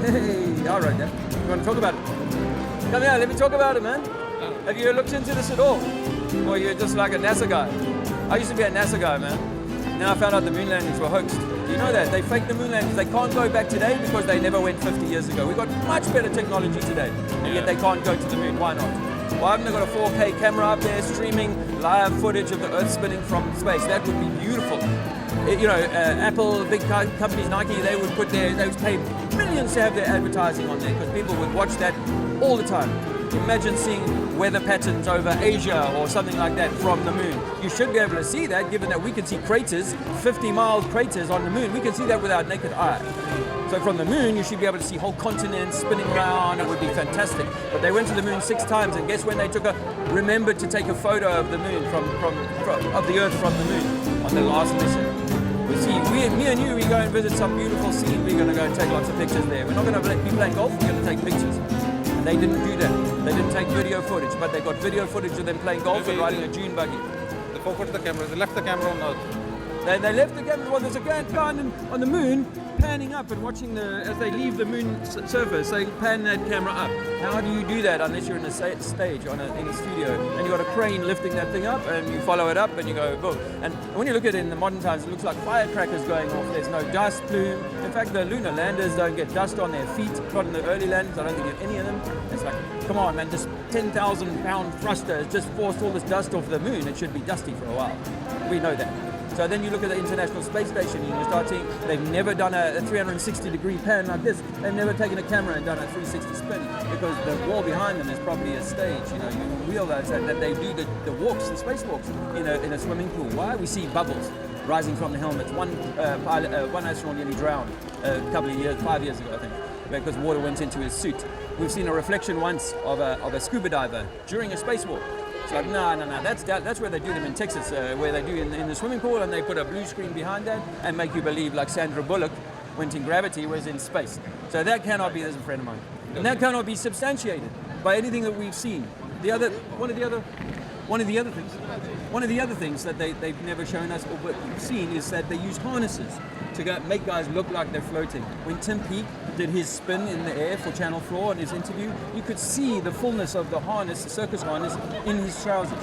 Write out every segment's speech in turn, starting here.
Hey, all right, then. You want to talk about it? Come here, let me talk about it, man. Have you looked into this at all? Or you're just like a NASA guy? I used to be a NASA guy, man. Then I found out the moon landings were hoaxed. Do you know that? They faked the moon landings. They can't go back today because they never went 50 years ago. We've got much better technology today, and yet they can't go to the moon. Why not? Why haven't they got a 4K camera up there streaming live footage of the Earth spinning from space? That would be beautiful. Apple, big companies, Nike, they would pay millions to have their advertising on there because people would watch that all the time. Imagine seeing weather patterns over Asia or something like that from the moon. You should be able to see that, given that we can see craters, 50-mile craters on the moon. We can see that with our naked eye. So from the moon, you should be able to see whole continents spinning around. It would be fantastic. But they went to the moon 6 times, and guess when they remembered to take a photo of the moon of the Earth from the moon on the last mission. Me and you, we go and visit some beautiful scene. We're going to go and take lots of pictures there. We're not going to be playing golf. We're going to take pictures. And they didn't do that. They didn't take video footage, but they got video footage of them playing golf and riding a dune buggy. They forgot the camera. They left the camera on Earth. They left the camera. Well, there's a guy on the moon panning up and watching as they leave the moon surface, they pan that camera up. How do you do that unless you're in a stage in a studio and you've got a crane lifting that thing up and you follow it up and you go boom. And when you look at it in the modern times, it looks like firecrackers going off. There's no dust plume. In fact, the lunar landers don't get dust on their feet. Not in the early landings. I don't think you have any of them. It's like, come on, man, this 10,000-pound thruster has just forced all this dust off the moon. It should be dusty for a while. We know that. So then you look at the International Space Station and you start seeing they've never done a 360-degree pan like this. They've never taken a camera and done a 360 spin because the wall behind them is probably a stage. You realize that they do the walks, the spacewalks in a swimming pool. Why? We see bubbles rising from the helmets. One astronaut nearly drowned a couple of years, 5 years ago, I think, because water went into his suit. We've seen a reflection once of a scuba diver during a spacewalk. Like, no, that's where they do them in Texas, where they do in the swimming pool, and they put a blue screen behind that and make you believe like Sandra Bullock went in gravity, was in space. So that cannot be, there's a friend of mine, and that cannot be substantiated by anything that we've seen. One of the other things that they've never shown us or we've seen is that they use harnesses to make guys look like they're floating. When Tim Peake did his spin in the air for Channel 4 in his interview, you could see the fullness of the harness, the circus harness, in his trousers.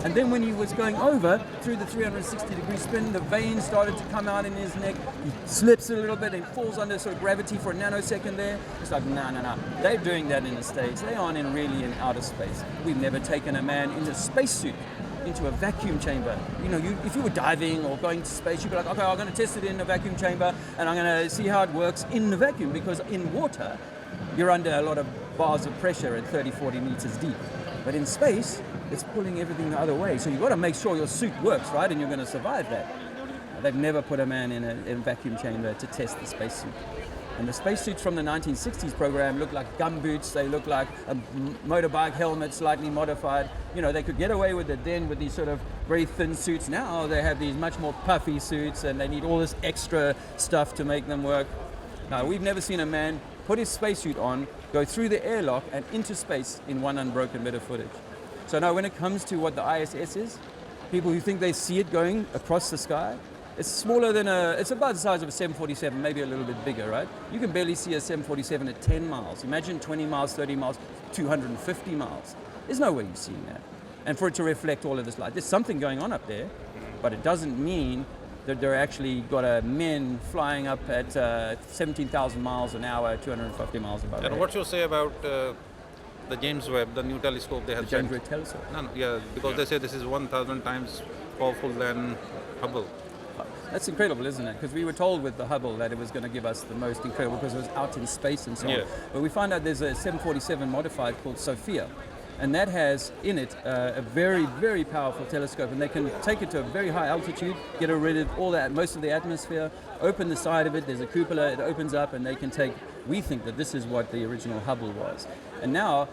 And then when he was going over through the 360-degree spin, the veins started to come out in his neck. He slips a little bit and falls under sort of gravity for a nanosecond there. It's like, no. They're doing that in the States. They aren't really in outer space. We've never taken a man in a spacesuit into a vacuum chamber. If you were diving or going to space, you'd be like, okay, I'm going to test it in a vacuum chamber and I'm going to see how it works in the vacuum, because in water, you're under a lot of bars of pressure at 30, 40 meters deep. But in space, it's pulling everything the other way. So you've got to make sure your suit works, right? And you're going to survive that. They've never put a man in a vacuum chamber to test the spacesuit. And the spacesuits from the 1960s program look like gumboots. They look like a motorbike helmet, slightly modified. They could get away with it then with these sort of very thin suits. Now they have these much more puffy suits and they need all this extra stuff to make them work. Now, we've never seen a man put his spacesuit on, go through the airlock and into space in one unbroken bit of footage. So now when it comes to what the ISS is, people who think they see it going across the sky, it's smaller than it's about the size of a 747, maybe a little bit bigger, right? You can barely see a 747 at 10 miles. Imagine 20 miles, 30 miles, 250 miles. There's no way you're seeing that. And for it to reflect all of this light, there's something going on up there, but it doesn't mean that they're actually got men flying up at 17,000 miles an hour, 250 miles above. And what you say about the James Webb, the new telescope they have sent? The James Webb telescope? No, because they say this is 1,000 times powerful than Hubble. That's incredible, isn't it? Because we were told with the Hubble that it was going to give us the most incredible, because it was out in space and so on. But we find out there's a 747 modified called Sophia, and that has in it a very, very powerful telescope, and they can take it to a very high altitude, get rid of all that, most of the atmosphere, open the side of it, there's a cupola, it opens up, and they can we think that this is what the original Hubble was. And now,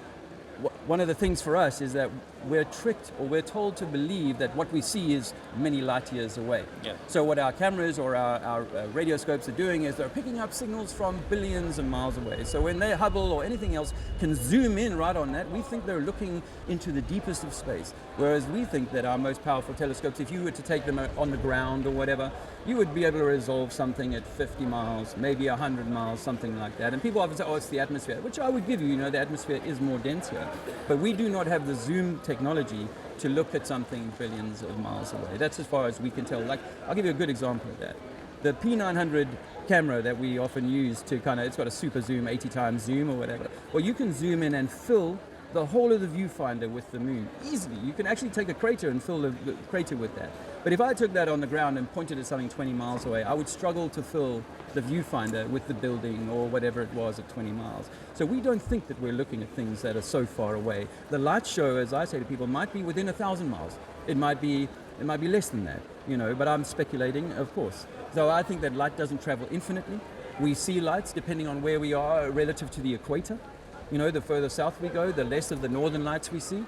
one of the things for us is that we're tricked, or we're told to believe that what we see is many light years away. So what our cameras or our radioscopes are doing is they're picking up signals from billions of miles away. So when their Hubble or anything else can zoom in right on that, we think they're looking into the deepest of space. Whereas we think that our most powerful telescopes, if you were to take them on the ground or whatever, you would be able to resolve something at 50 miles, maybe 100 miles, something like that. And people often say, oh, it's the atmosphere, which I would give you, the atmosphere is more dense here. But we do not have the zoom technology to look at something billions of miles away. That's as far as we can tell. Like, I'll give you a good example of that. The P900 camera that we often use to it's got a super zoom, 80 times zoom or whatever. Well, you can zoom in and fill the whole of the viewfinder with the moon easily. You can actually take a crater and fill the crater with that. But if I took that on the ground and pointed at something 20 miles away, I would struggle to fill the viewfinder with the building or whatever it was at 20 miles. So we don't think that we're looking at things that are so far away. The light show, as I say to people, might be within 1,000 miles. It might be less than that, but I'm speculating, of course. So I think that light doesn't travel infinitely. We see lights depending on where we are relative to the equator. The further south we go, the less of the northern lights we see.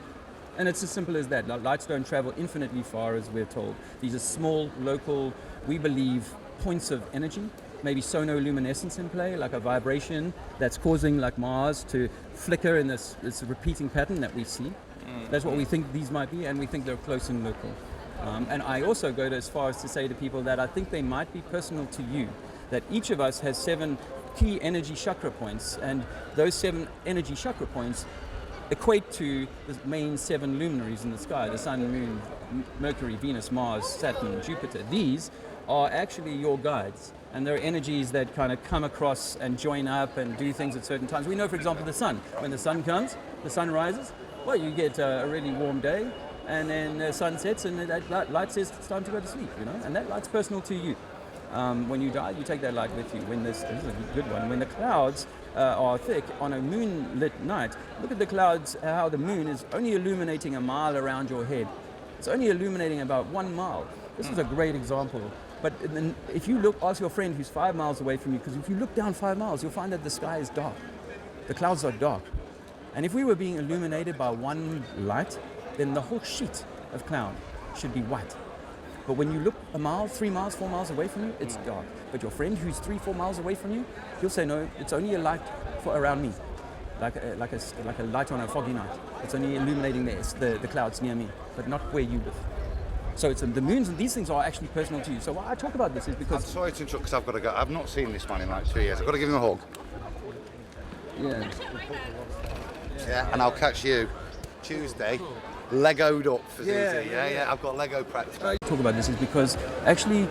And it's as simple as that. Lights don't travel infinitely far, as we're told. These are small, local, we believe, points of energy, maybe sonoluminescence in play, like a vibration that's causing like Mars to flicker in this repeating pattern that we see. That's what we think these might be, and we think they're close and local. And I also go as far as to say to people that I think they might be personal to you, that each of us has 7 key energy chakra points, and those 7 energy chakra points equate to the main 7 luminaries in the sky: the Sun, Moon, Mercury, Venus, Mars, Saturn, Jupiter. These are actually your guides, and they're energies that kind of come across and join up and do things at certain times. We know, for example, the sun. When the sun comes, the sun rises, well, you get a really warm day, and then the sun sets, and that light says it's time to go to sleep, and that light's personal to you. When you die, you take that light with you. This is a good one. When the clouds are thick on a moonlit night, look at the clouds, how the moon is only illuminating a mile around your head. It's only illuminating about 1 mile. This is a great example. But then if you ask your friend who's 5 miles away from you, because if you look down 5 miles, you'll find that the sky is dark. The clouds are dark. And if we were being illuminated by one light, then the whole sheet of cloud should be white. But when you look a mile, 3 miles, 4 miles away from you, it's dark. But your friend who's 3, 4 miles away from you, he'll say, no, it's only a light around me, like a light on a foggy night. It's only illuminating the clouds near me, but not where you live. So it's the moons and these things are actually personal to you. So why I talk about this is because... I'm sorry to interrupt because I've got to go. I've not seen this man in like 3 years. I've got to give him a hug. Yeah. Yeah, and I'll catch you Tuesday. Legoed up for Zuzi. Yeah, I've got Lego practice. I talk about this is because actually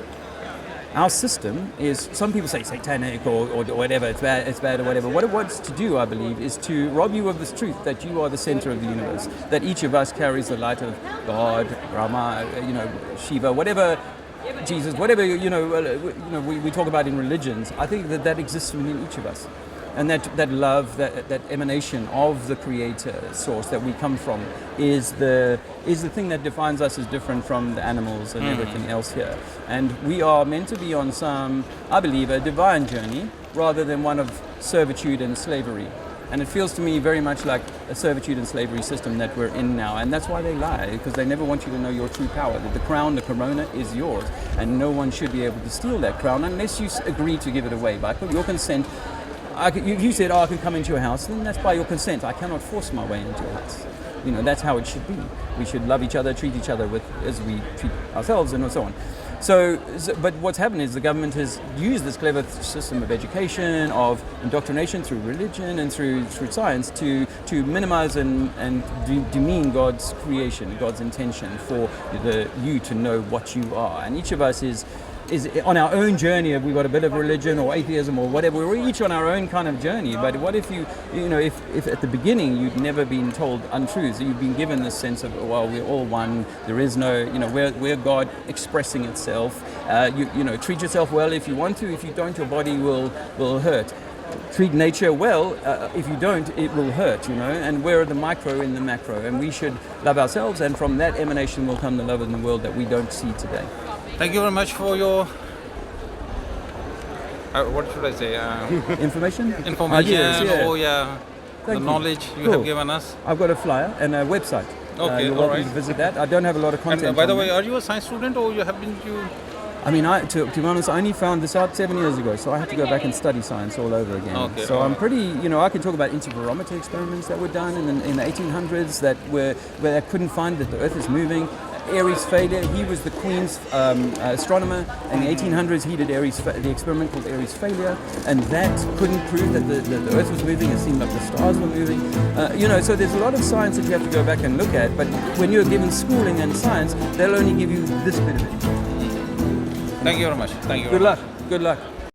our system is, some people say satanic or whatever, it's bad or whatever. What it wants to do, I believe, is to rob you of this truth that you are the center of the universe, that each of us carries the light of God, Brahma, Shiva, whatever, Jesus, whatever, we talk about in religions. I think that exists within each of us. And that love, that emanation of the creator source that we come from is the thing that defines us as different from the animals and everything else here. And we are meant to be on some, I believe, a divine journey rather than one of servitude and slavery. And it feels to me very much like a servitude and slavery system that we're in now. And that's why they lie, because they never want you to know your true power. That the crown, the corona, is yours. And no one should be able to steal that crown unless you agree to give it away. By your consent, you said, I can come into your house, then that's by your consent. I cannot force my way into your house. That's how it should be. We should love each other, treat each other as we treat ourselves, and so on. But what's happened is the government has used this clever system of education, of indoctrination through religion and through science to minimize and demean God's creation, God's intention for you to know what you are. And each of us is on our own journey. If we've got a bit of religion or atheism or whatever, we're each on our own kind of journey. But what if if at the beginning you'd never been told untruths, you've been given this sense of, well, we're all one, there is no, we're God expressing itself. Treat yourself well if you want to. If you don't, your body will hurt. Treat nature well. If you don't, it will hurt, and we're the micro in the macro, and we should love ourselves, and from that emanation will come the love in the world that we don't see today. Thank you very much for your, what should I say? Information? Information, Thank you. Knowledge you have given us. I've got a flyer and a website. Okay, you're welcome to visit that. I don't have a lot of content. And by the way, are you a science student or you have been to... I mean, to be honest, I only found this out 7 years ago, so I had to go back and study science all over again. Okay, so I'm pretty, I can talk about interferometer experiments that were done in the 1800s where they couldn't find that the Earth is moving. Aries failure. He was the Queen's astronomer. In the 1800s, he did the experiment called Aries failure, and that couldn't prove that the Earth was moving. It seemed like the stars were moving. So there's a lot of science that you have to go back and look at, but when you're given schooling and science, they'll only give you this bit of it. Thank you very much. Thank you. Good luck. Good luck.